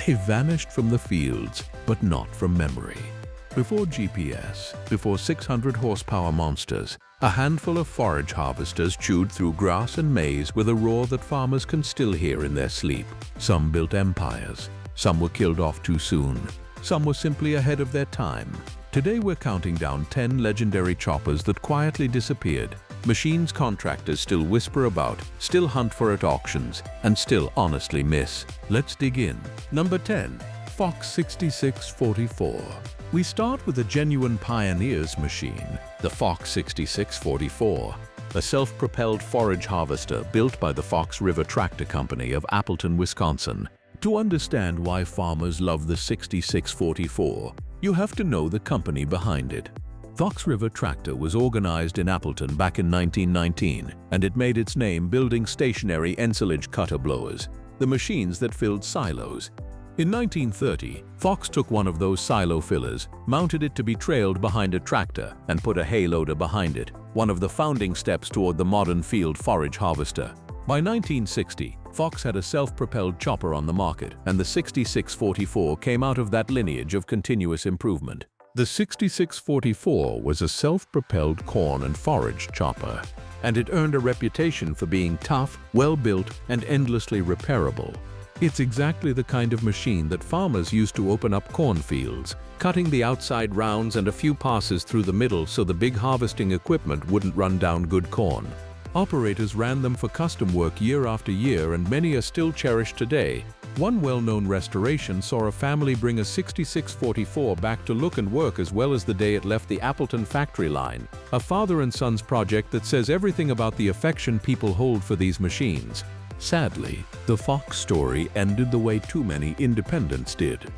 They vanished from the fields, but not from memory. Before GPS, before 600 horsepower monsters, a handful of forage harvesters chewed through grass and maize with a roar that farmers can still hear in their sleep. Some built empires. Some were killed off too soon. Some were simply ahead of their time. Today we're counting down 10 legendary choppers that quietly disappeared. Machines contractors still whisper about, still hunt for at auctions, and still honestly miss. Let's dig in. Number 10. Fox 6644. We start with a genuine pioneer's machine, the Fox 6644, a self-propelled forage harvester built by the Fox River Tractor Company of Appleton, Wisconsin. To understand why farmers love the 6644, you have to know the company behind it. Fox River Tractor was organized in Appleton back in 1919, and it made its name building stationary ensilage cutter blowers, the machines that filled silos. In 1930, Fox took one of those silo fillers, mounted it to be trailed behind a tractor, and put a hay loader behind it, one of the founding steps toward the modern field forage harvester. By 1960, Fox had a self-propelled chopper on the market, and the 6644 came out of that lineage of continuous improvement. The 6644 was a self-propelled corn and forage chopper, and it earned a reputation for being tough, well-built, and endlessly repairable. It's exactly the kind of machine that farmers used to open up cornfields, cutting the outside rounds and a few passes through the middle so the big harvesting equipment wouldn't run down good corn. Operators ran them for custom work year after year, and many are still cherished today. One well-known restoration saw a family bring a 6644 back to look and work as well as the day it left the Appleton factory line, a father and son's project that says everything about the affection people hold for these machines. Sadly, the Fox story ended the way too many independents did.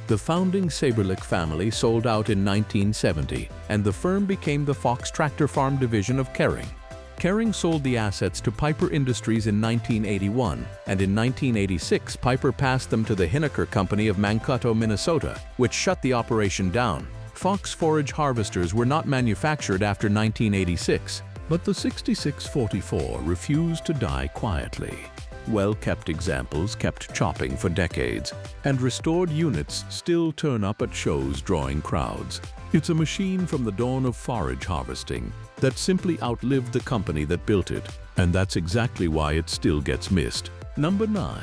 The founding Saberlich family sold out in 1970, and the firm became the Fox Tractor Farm division of Kering. Kering sold the assets to Piper Industries in 1981, and in 1986 Piper passed them to the Hineker Company of Mankato, Minnesota, which shut the operation down. Fox forage harvesters were not manufactured after 1986, but the 6644 refused to die quietly. Well-kept examples kept chopping for decades, and restored units still turn up at shows drawing crowds. It's a machine from the dawn of forage harvesting that simply outlived the company that built it, and that's exactly why it still gets missed. Number 9.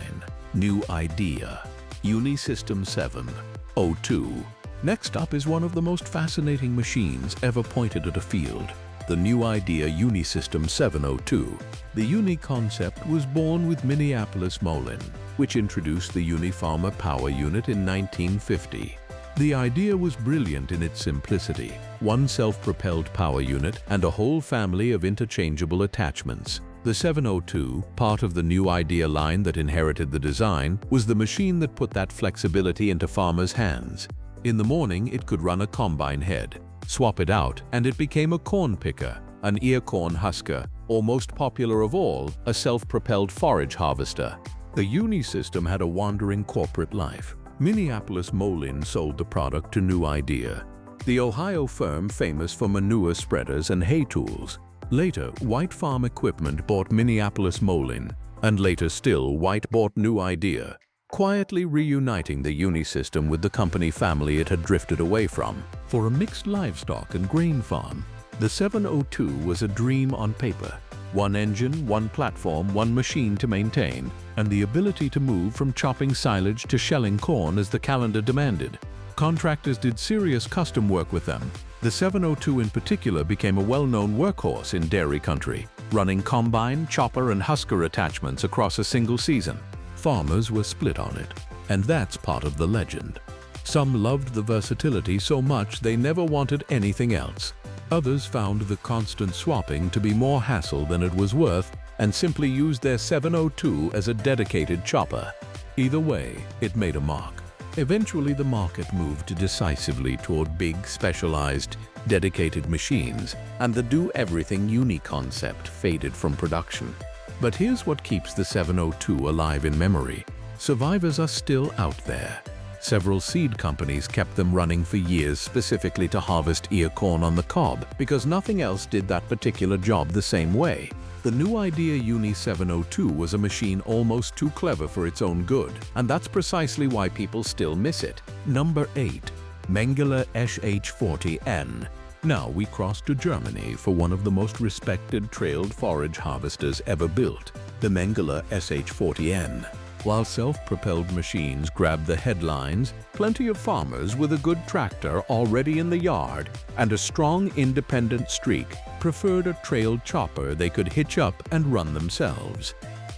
New Idea Uni-System 702. Next up is one of the most fascinating machines ever pointed at a field, the New Idea Uni-System 702. The Uni concept was born with Minneapolis Moline, which introduced the Uni-Farmer power unit in 1950. The idea was brilliant in its simplicity: one self-propelled power unit and a whole family of interchangeable attachments. The 702, part of the New Idea line that inherited the design, was the machine that put that flexibility into farmers' hands. In the morning, it could run a combine head. Swap it out, and it became a corn picker, an ear corn husker, or most popular of all, a self-propelled forage harvester. The Uni-System had a wandering corporate life. Minneapolis Moline sold the product to New Idea, the Ohio firm famous for manure spreaders and hay tools. Later, White Farm Equipment bought Minneapolis Moline, and later still, White bought New Idea, quietly reuniting the Uni-System with the company family it had drifted away from. For a mixed livestock and grain farm, the 702 was a dream on paper. One engine, one platform, one machine to maintain, and the ability to move from chopping silage to shelling corn as the calendar demanded. Contractors did serious custom work with them. The 702 in particular became a well-known workhorse in dairy country, running combine, chopper, and husker attachments across a single season. Farmers were split on it, and that's part of the legend. Some loved the versatility so much they never wanted anything else. Others found the constant swapping to be more hassle than it was worth and simply used their 702 as a dedicated chopper. Either way, it made a mark. Eventually, the market moved decisively toward big, specialized, dedicated machines, and the do-everything Uni concept faded from production. But here's what keeps the 702 alive in memory. Survivors are still out there. Several seed companies kept them running for years specifically to harvest ear corn on the cob because nothing else did that particular job the same way. The new Idea Uni-702 was a machine almost too clever for its own good, and that's precisely why people still miss it. Number 8. Mengele SH40N. Now we cross to Germany for one of the most respected trailed forage harvesters ever built, the Mengele SH40N. While self-propelled machines grabbed the headlines, plenty of farmers with a good tractor already in the yard and a strong independent streak preferred a trailed chopper they could hitch up and run themselves.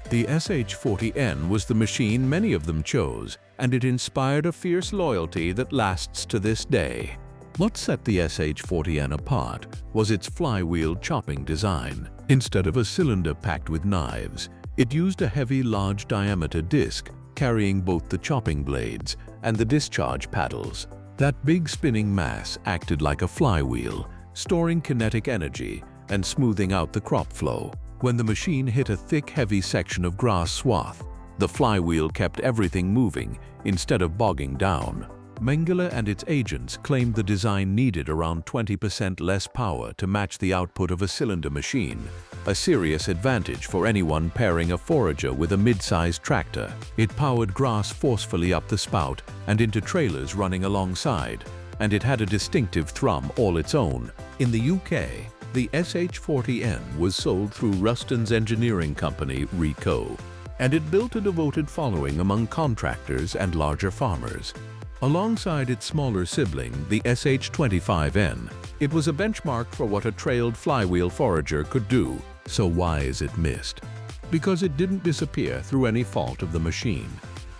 The SH40N was the machine many of them chose, and it inspired a fierce loyalty that lasts to this day. What set the SH40N apart was its flywheel chopping design. Instead of a cylinder packed with knives, it used a heavy, large-diameter disc carrying both the chopping blades and the discharge paddles. That big spinning mass acted like a flywheel, storing kinetic energy and smoothing out the crop flow. When the machine hit a thick, heavy section of grass swath, the flywheel kept everything moving instead of bogging down. Mengele and its agents claimed the design needed around 20% less power to match the output of a cylinder machine, a serious advantage for anyone pairing a forager with a mid-sized tractor. It powered grass forcefully up the spout and into trailers running alongside, and it had a distinctive thrum all its own. In the UK, the SH40N was sold through Ruston's engineering company, Rico, and it built a devoted following among contractors and larger farmers. Alongside its smaller sibling, the SH25N, it was a benchmark for what a trailed flywheel forager could do. So why is it missed? Because it didn't disappear through any fault of the machine.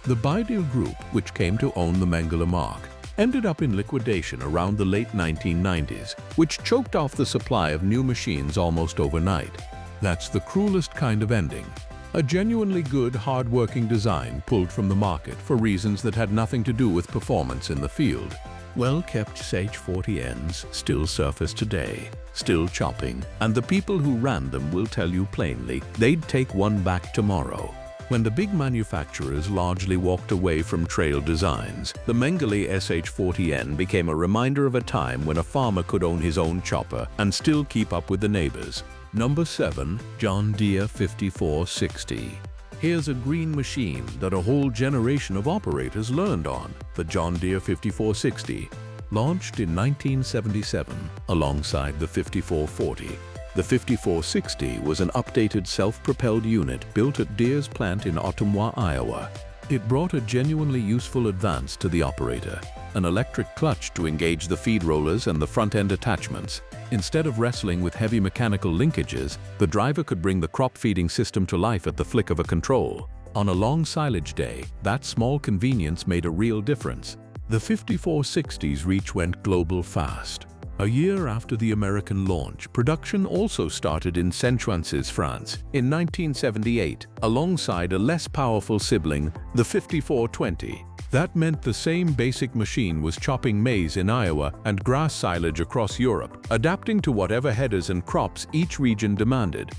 The Baideal Group, which came to own the Mengele mark, ended up in liquidation around the late 1990s, which choked off the supply of new machines almost overnight. That's the cruelest kind of ending. A genuinely good, hard-working design pulled from the market for reasons that had nothing to do with performance in the field. Well-kept SH40Ns still surface today, still chopping, and the people who ran them will tell you plainly they'd take one back tomorrow. When the big manufacturers largely walked away from trail designs, the Mengele SH40N became a reminder of a time when a farmer could own his own chopper and still keep up with the neighbors. Number 7. John Deere 5460. Here's a green machine that a whole generation of operators learned on, the John Deere 5460. Launched in 1977 alongside the 5440, the 5460 was an updated self-propelled unit built at Deere's plant in Ottumwa, Iowa. It brought a genuinely useful advance to the operator, an electric clutch to engage the feed rollers and the front-end attachments. Instead of wrestling with heavy mechanical linkages, the driver could bring the crop feeding system to life at the flick of a control. On a long silage day, that small convenience made a real difference. The 5460's reach went global fast. A year after the American launch, production also started in Saint-Ouen, France, in 1978, alongside a less powerful sibling, the 5420. That meant the same basic machine was chopping maize in Iowa and grass silage across Europe, adapting to whatever headers and crops each region demanded.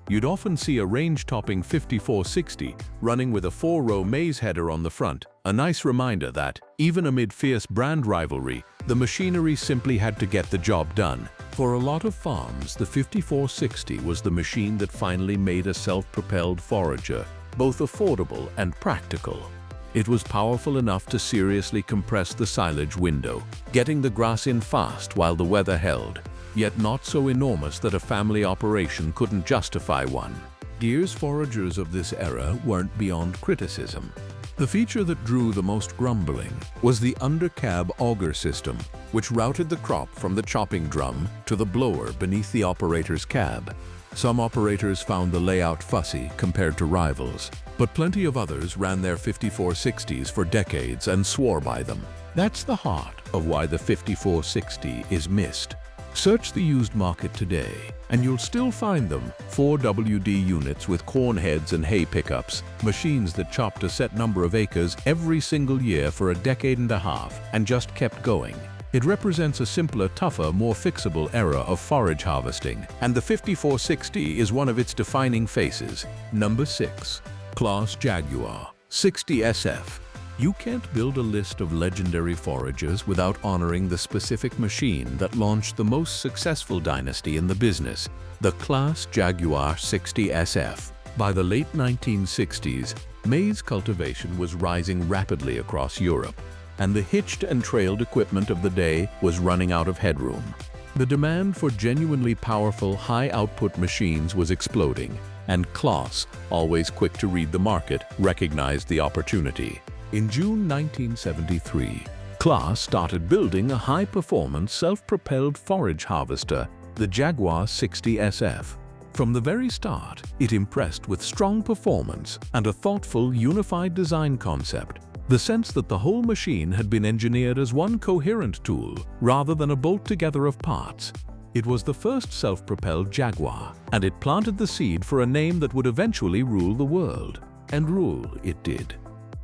You'd often see a range-topping 5460 running with a 4-row maize header on the front, a nice reminder that, even amid fierce brand rivalry, the machinery simply had to get the job done. For a lot of farms, the 5460 was the machine that finally made a self-propelled forager both affordable and practical. It was powerful enough to seriously compress the silage window, getting the grass in fast while the weather held, yet not so enormous that a family operation couldn't justify one. Deere's foragers of this era weren't beyond criticism. The feature that drew the most grumbling was the under-cab auger system, which routed the crop from the chopping drum to the blower beneath the operator's cab. Some operators found the layout fussy compared to rivals, but plenty of others ran their 5460s for decades and swore by them. That's the heart of why the 5460 is missed. Search the used market today, and you'll still find them, 4WD units with corn heads and hay pickups, machines that chopped a set number of acres every single year for a decade and a half and just kept going. It represents a simpler, tougher, more fixable era of forage harvesting, and the 5460 is one of its defining faces. Number 6. Claas Jaguar 60SF. You can't build a list of legendary forages without honoring the specific machine that launched the most successful dynasty in the business, the Claas Jaguar 60SF. By the late 1960s, maize cultivation was rising rapidly across Europe, and the hitched and trailed equipment of the day was running out of headroom. The demand for genuinely powerful, high-output machines was exploding, and Claas, always quick to read the market, recognized the opportunity. In June 1973, Claas started building a high-performance, self-propelled forage harvester, the Jaguar 60SF. From the very start, it impressed with strong performance and a thoughtful, unified design concept. The sense that the whole machine had been engineered as one coherent tool rather than a bolt-together of parts. It was the first self-propelled Jaguar, and it planted the seed for a name that would eventually rule the world. And rule it did.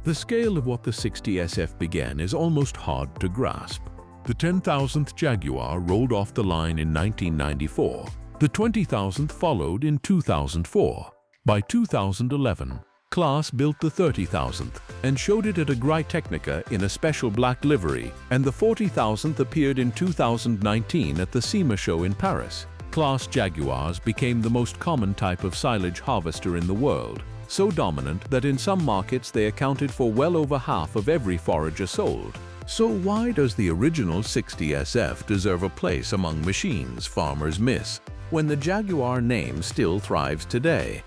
The scale of what the 60SF began is almost hard to grasp. The 10,000th Jaguar rolled off the line in 1994. The 20,000th followed in 2004. By 2011, Claas built the 30,000th and showed it at Agritechnica in a special black livery, and the 40,000th appeared in 2019 at the SEMA show in Paris. Claas Jaguars became the most common type of silage harvester in the world, so dominant that in some markets they accounted for well over half of every forager sold. So why does the original 60SF deserve a place among machines farmers miss, when the Jaguar name still thrives today?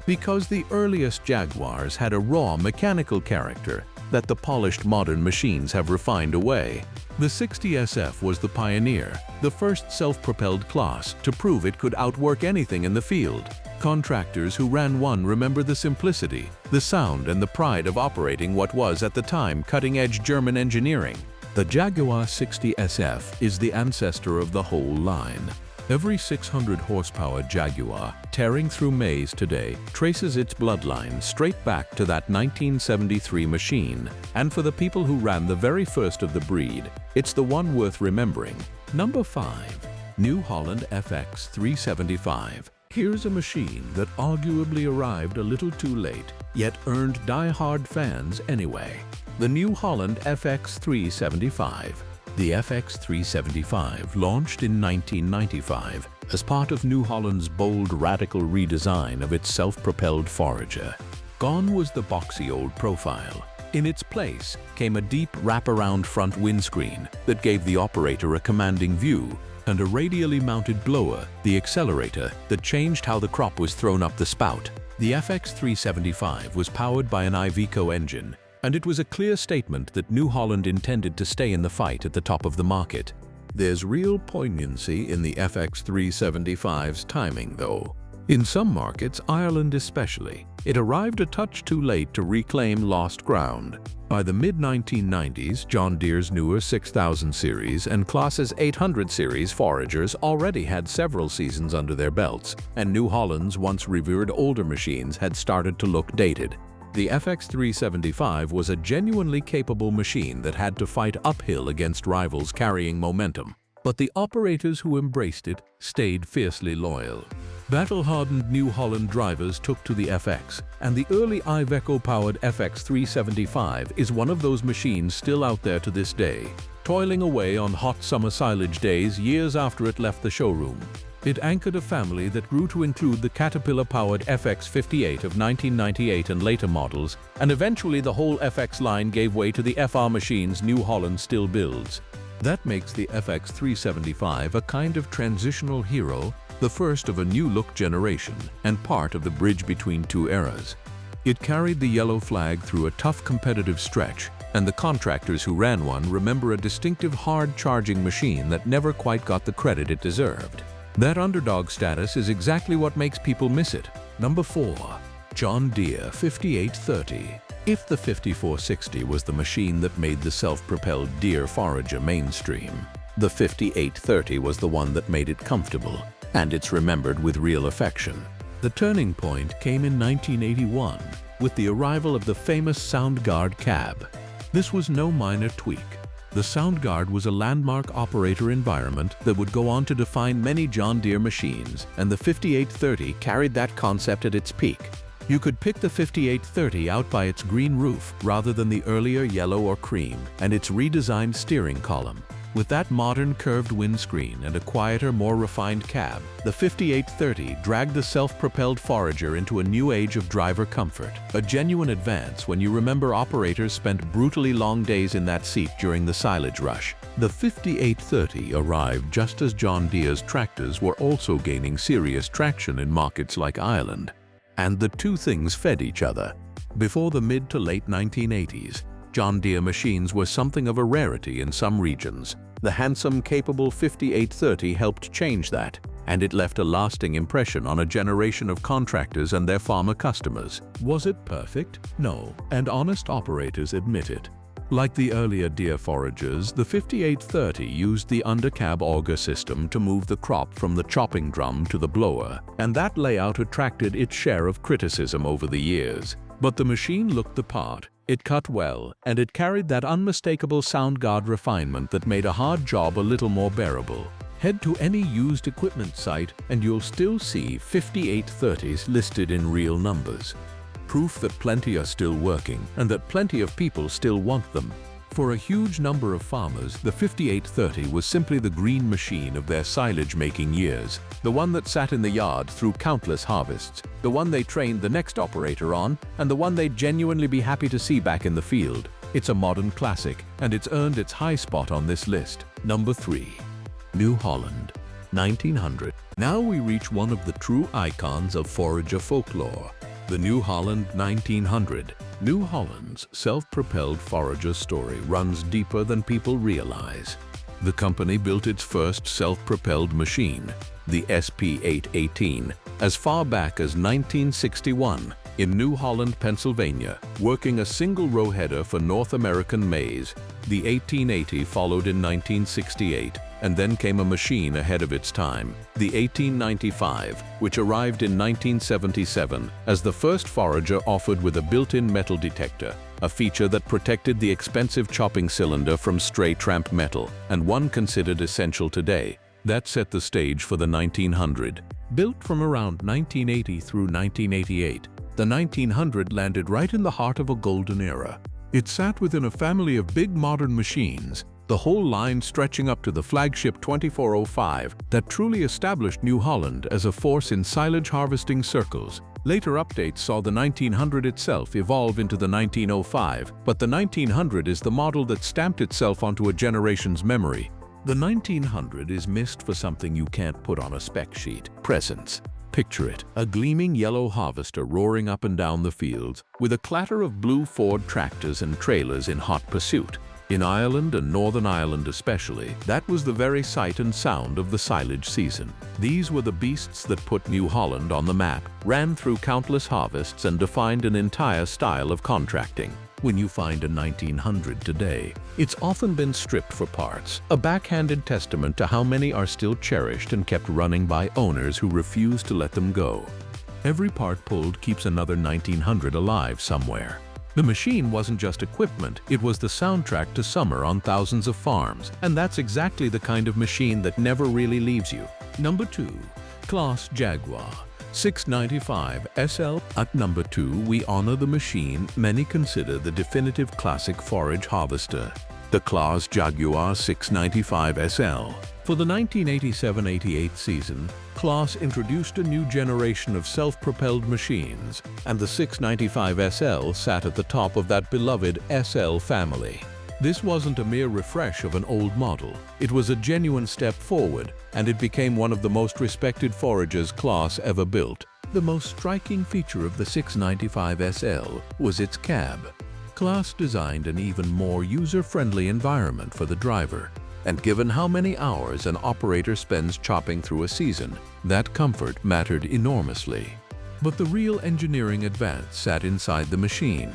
Because the earliest Jaguars had a raw mechanical character that the polished modern machines have refined away. The 60SF was the pioneer, the first self-propelled Claas to prove it could outwork anything in the field. Contractors who ran one remember the simplicity, the sound, and the pride of operating what was at the time cutting-edge German engineering. The Jaguar 60SF is the ancestor of the whole line. Every 600 horsepower Jaguar tearing through maize today traces its bloodline straight back to that 1973 machine, and for the people who ran the very first of the breed, it's the one worth remembering. Number 5. New Holland FX 375. Here's a machine that arguably arrived a little too late, yet earned die-hard fans anyway. The New Holland FX 375. The FX 375 launched in 1995 as part of New Holland's bold, radical redesign of its self-propelled forager. Gone was the boxy old profile. In its place came a deep wraparound front windscreen that gave the operator a commanding view, and a radially mounted blower, the accelerator, that changed how the crop was thrown up the spout. The FX 375 was powered by an Iveco engine, and it was a clear statement that New Holland intended to stay in the fight at the top of the market. There's real poignancy in the FX 375's timing, though. In some markets, Ireland especially, it arrived a touch too late to reclaim lost ground. By the mid-1990s, John Deere's newer 6000 series and Claas's 800 series foragers already had several seasons under their belts, and New Holland's once revered older machines had started to look dated. The FX 375 was a genuinely capable machine that had to fight uphill against rivals carrying momentum. But the operators who embraced it stayed fiercely loyal. Battle-hardened New Holland drivers took to the FX, and the early Iveco-powered FX 375 is one of those machines still out there to this day, toiling away on hot summer silage days years after it left the showroom. It anchored a family that grew to include the Caterpillar-powered FX58 of 1998 and later models, and eventually the whole FX line gave way to the FR machines New Holland still builds. That makes the FX 375 a kind of transitional hero, the first of a new-look generation, and part of the bridge between two eras. It carried the yellow flag through a tough competitive stretch, and the contractors who ran one remember a distinctive hard-charging machine that never quite got the credit it deserved. That underdog status is exactly what makes people miss it. Number 4. John Deere 5830. If the 5460 was the machine that made the self-propelled Deere forager mainstream, the 5830 was the one that made it comfortable, and it's remembered with real affection. The turning point came in 1981 with the arrival of the famous SoundGuard cab. This was no minor tweak. The SoundGuard was a landmark operator environment that would go on to define many John Deere machines, and the 5830 carried that concept at its peak. You could pick the 5830 out by its green roof rather than the earlier yellow or cream, and its redesigned steering column. With that modern curved windscreen and a quieter, more refined cab, the 5830 dragged the self-propelled Forager into a new age of driver comfort. A genuine advance when you remember operators spent brutally long days in that seat during the silage rush. The 5830 arrived just as John Deere's tractors were also gaining serious traction in markets like Ireland. And the two things fed each other. Before the mid to late 1980s, John Deere machines were something of a rarity in some regions. The handsome, capable 5830 helped change that, and it left a lasting impression on a generation of contractors and their farmer customers. Was it perfect? No, and honest operators admit it. Like the earlier Deere Foragers, the 5830 used the undercab auger system to move the crop from the chopping drum to the blower, and that layout attracted its share of criticism over the years. But the machine looked the part, it cut well, and it carried that unmistakable sound guard refinement that made a hard job a little more bearable. Head to any used equipment site and you'll still see 5830s listed in real numbers. Proof that plenty are still working and that plenty of people still want them. For a huge number of farmers, the 5830 was simply the green machine of their silage-making years, the one that sat in the yard through countless harvests, the one they trained the next operator on, and the one they'd genuinely be happy to see back in the field. It's a modern classic, and it's earned its high spot on this list. Number 3. New Holland, 1900. Now we reach one of the true icons of forager folklore, the New Holland 1900. New Holland's self-propelled forager story runs deeper than people realize. The company built its first self-propelled machine, the SP818, as far back as 1961 in New Holland, Pennsylvania, working a single-row header for North American maize. The 1880 followed in 1968, and then came a machine ahead of its time, the 1895, which arrived in 1977 as the first forager offered with a built-in metal detector, a feature that protected the expensive chopping cylinder from stray tramp metal, and one considered essential today. That set the stage for the 1900. Built from around 1980 through 1988, the 1900 landed right in the heart of a golden era. It sat within a family of big modern machines, the whole line stretching up to the flagship 2405 that truly established New Holland as a force in silage harvesting circles. Later updates saw the 1900 itself evolve into the 1905, but the 1900 is the model that stamped itself onto a generation's memory. The 1900 is missed for something you can't put on a spec sheet: presence. Picture it, a gleaming yellow harvester roaring up and down the fields, with a clatter of blue Ford tractors and trailers in hot pursuit. In Ireland and Northern Ireland especially, that was the very sight and sound of the silage season. These were the beasts that put New Holland on the map, ran through countless harvests, and defined an entire style of contracting. When you find a 1900 today, it's often been stripped for parts, a backhanded testament to how many are still cherished and kept running by owners who refuse to let them go. Every part pulled keeps another 1900 alive somewhere. The machine wasn't just equipment, it was the soundtrack to summer on thousands of farms, and that's exactly the kind of machine that never really leaves you. Number 2. Claas Jaguar 695 SL. At number 2, we honor the machine many consider the definitive classic forage harvester, the Claas Jaguar 695 SL. For the 1987-88 season, Claas introduced a new generation of self-propelled machines, and the 695 SL sat at the top of that beloved SL family. This wasn't a mere refresh of an old model. It was a genuine step forward, and it became one of the most respected foragers Claas ever built. The most striking feature of the 695 SL was its cab. Claas designed an even more user-friendly environment for the driver, and given how many hours an operator spends chopping through a season, that comfort mattered enormously. But the real engineering advance sat inside the machine.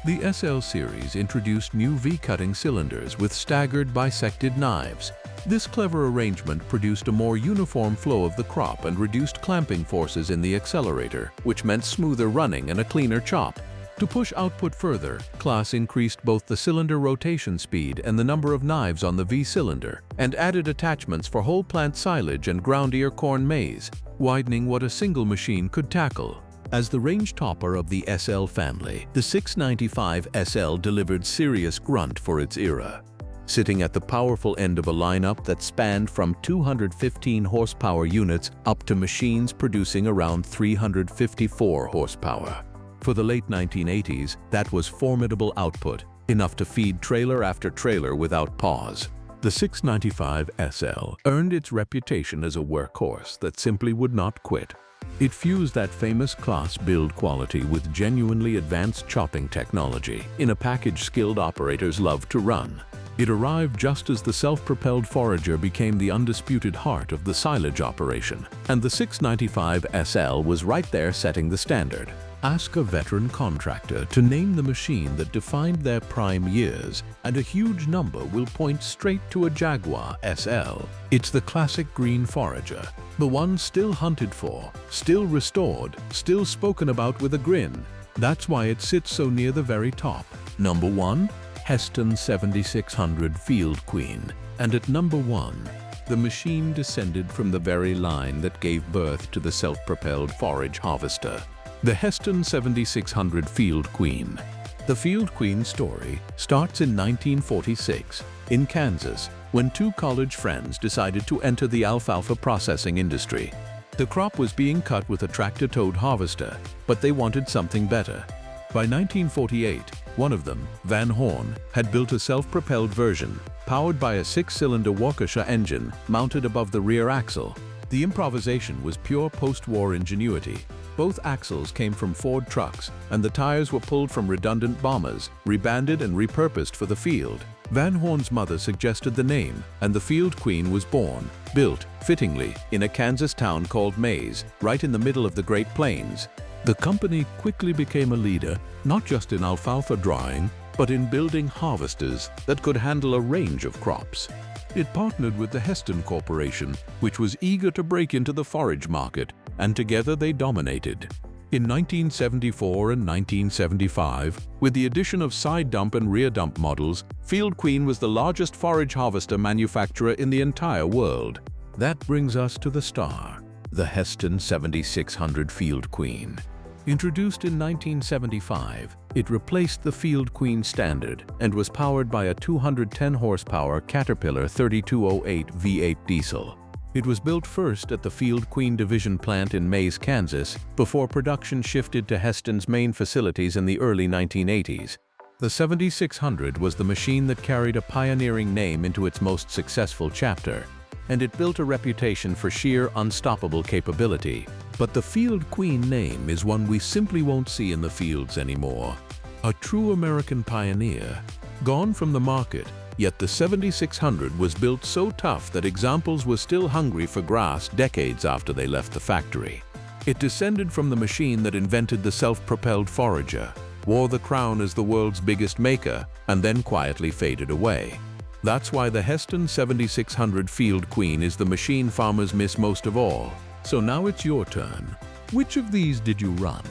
The SL series introduced new V-cutting cylinders with staggered bisected knives. This clever arrangement produced a more uniform flow of the crop and reduced clamping forces in the accelerator, which meant smoother running and a cleaner chop. To push output further, Claas increased both the cylinder rotation speed and the number of knives on the V-cylinder, and added attachments for whole plant silage and ground ear corn maize, widening what a single machine could tackle. As the range topper of the SL family, the 695 SL delivered serious grunt for its era. Sitting at the powerful end of a lineup that spanned from 215 horsepower units up to machines producing around 354 horsepower. For the late 1980s, that was formidable output, enough to feed trailer after trailer without pause. The 695 SL earned its reputation as a workhorse that simply would not quit. It fused that famous Claas build quality with genuinely advanced chopping technology in a package skilled operators love to run. It arrived just as the self-propelled Forager became the undisputed heart of the silage operation, and the 695 SL was right there setting the standard. Ask a veteran contractor to name the machine that defined their prime years, and a huge number will point straight to a Jaguar SL. It's the classic green Forager, the one still hunted for, still restored, still spoken about with a grin. That's why it sits so near the very top. Number 1. Hesston 7600 Field Queen. And at number 1, the machine descended from the very line that gave birth to the self-propelled forage harvester, the Hesston 7600 Field Queen. The Field Queen story starts in 1946 in Kansas when two college friends decided to enter the alfalfa processing industry. The crop was being cut with a tractor-towed harvester, but they wanted something better. By 1948, one of them, Van Horn, had built a self-propelled version, powered by a 6-cylinder Waukesha engine mounted above the rear axle. The improvisation was pure post-war ingenuity. Both axles came from Ford trucks, and the tires were pulled from redundant bombers, rebanded and repurposed for the field. Van Horn's mother suggested the name, and the Field Queen was born, built, fittingly, in a Kansas town called Maize, right in the middle of the Great Plains. The company quickly became a leader, not just in alfalfa drying, but in building harvesters that could handle a range of crops. It partnered with the Hesston Corporation, which was eager to break into the forage market, and together they dominated. In 1974 and 1975, with the addition of side dump and rear dump models, Field Queen was the largest forage harvester manufacturer in the entire world. That brings us to the star, the Hesston 7600 Field Queen. Introduced in 1975, it replaced the Field Queen standard and was powered by a 210 horsepower Caterpillar 3208 V8 diesel. It was built first at the Field Queen Division plant in Maize, Kansas, before production shifted to Hesston's main facilities in the early 1980s. The 7600 was the machine that carried a pioneering name into its most successful chapter, and it built a reputation for sheer unstoppable capability. But the Field Queen name is one we simply won't see in the fields anymore. A true American pioneer, gone from the market, yet the 7600 was built so tough that examples were still hungry for grass decades after they left the factory. It descended from the machine that invented the self-propelled Forager, wore the crown as the world's biggest maker, and then quietly faded away. That's why the Hesston 7600 Field Queen is the machine farmers miss most of all. So now it's your turn. Which of these did you run?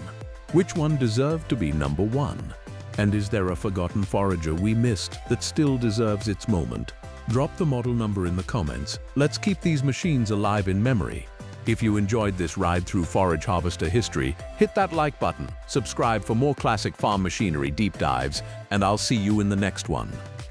Which one deserved to be number 1? And is there a forgotten forager we missed that still deserves its moment? Drop the model number in the comments. Let's keep these machines alive in memory. If you enjoyed this ride through forage harvester history, hit that like button, subscribe for more classic farm machinery deep dives, and I'll see you in the next one.